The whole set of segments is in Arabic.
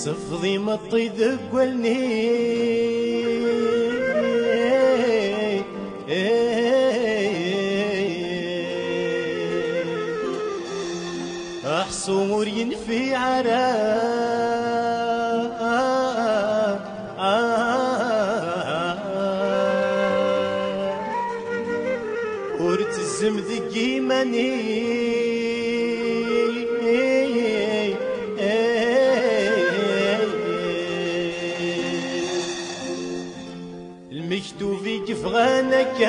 صفضي مطي ذقلني أحصور ينفي عرا ورتزم ذقي مني المكتوب في كفغانك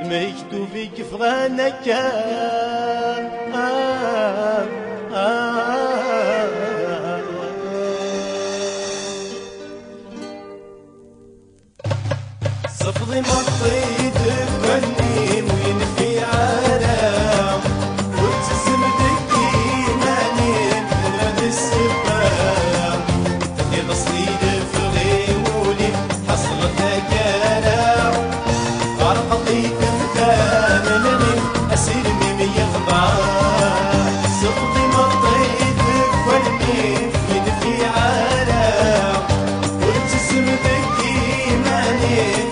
المكتوب في كفغانك صفضي مطي ذقلني وين في عالم وتزم ذكي ماني من السباب يبصلي لفغي ولي حصلت كلام غرقطي كمثال من أسير ميم يخضع صفضي مطي ذقلني وين في عالم وتزم ذكي ماني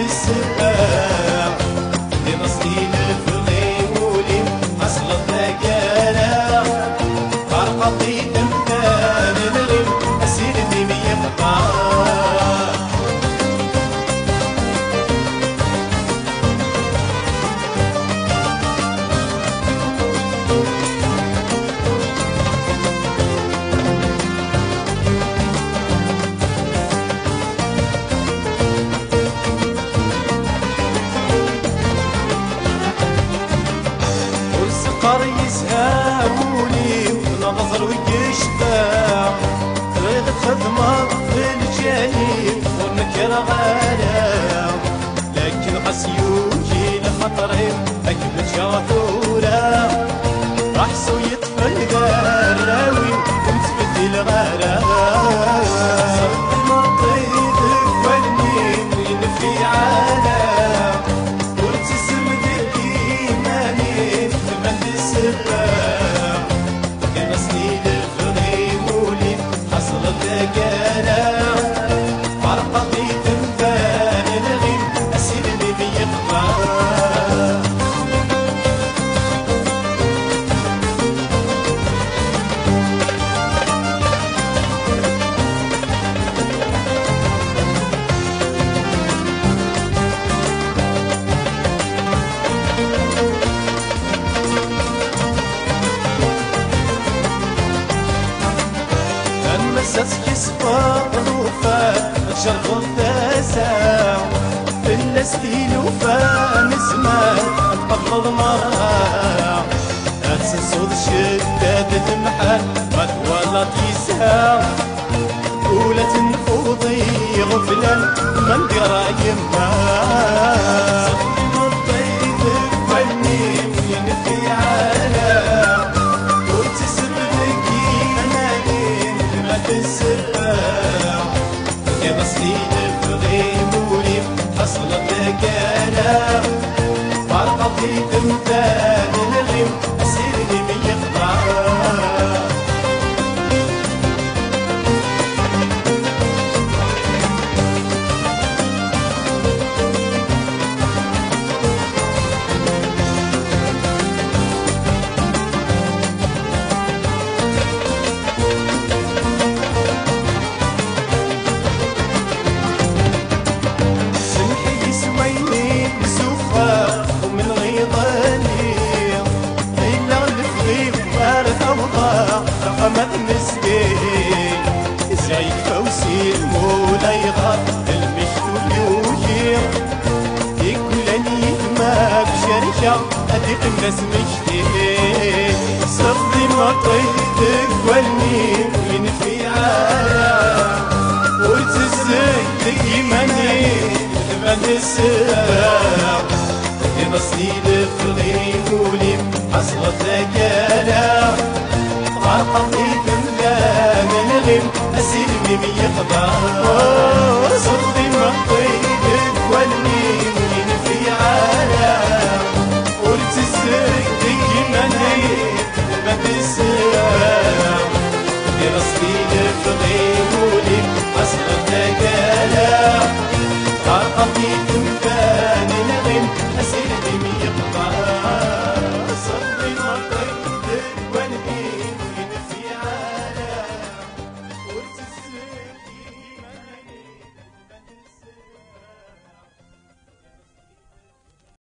السباع لمصلي لفغي ولي حصلت كلام غرقطي تمثال الغيم أسير ميم يقطع والسقر يسهاولي ونغزر ويشبع ريغ خدمة في الجانب ونكر غالام لكن قسيوكي لخطري أكبر شاطورة رحصو يطفى القراوي ومتبدل غرام صرت المطي ذقلني وين في عالم وتسم ذكي ماني من السباع كمصلي لفغي ولي حصلت كلام غرقطي تمثال الغيم أسير ميم يقطع مسس كسفة ظروفة شرق التاسع في الستيل وفا نسمع القبض ضمار أتسنسود شداد المحل ما تولى تيسها ولا تنفوضي غفلان من قرا يما صفي مطي ذقلني وين في عالم وتسم ذكي السباع يبصلي لفغي ولي حصلت كلام غرقطي تمثال الغيم أسير ميم يقطع رقمت مسكين زايد فوسي مولاي غاب المكتوب يوجير يكلني يتماك شركة أديق الناس مجتين صفدي مطي ذقلني وين في عالم وتزك ديماني من السباع يبصلي لفغي ولي حصلت كلام غرقطي تمثال الغيم أسير يخدم يقضى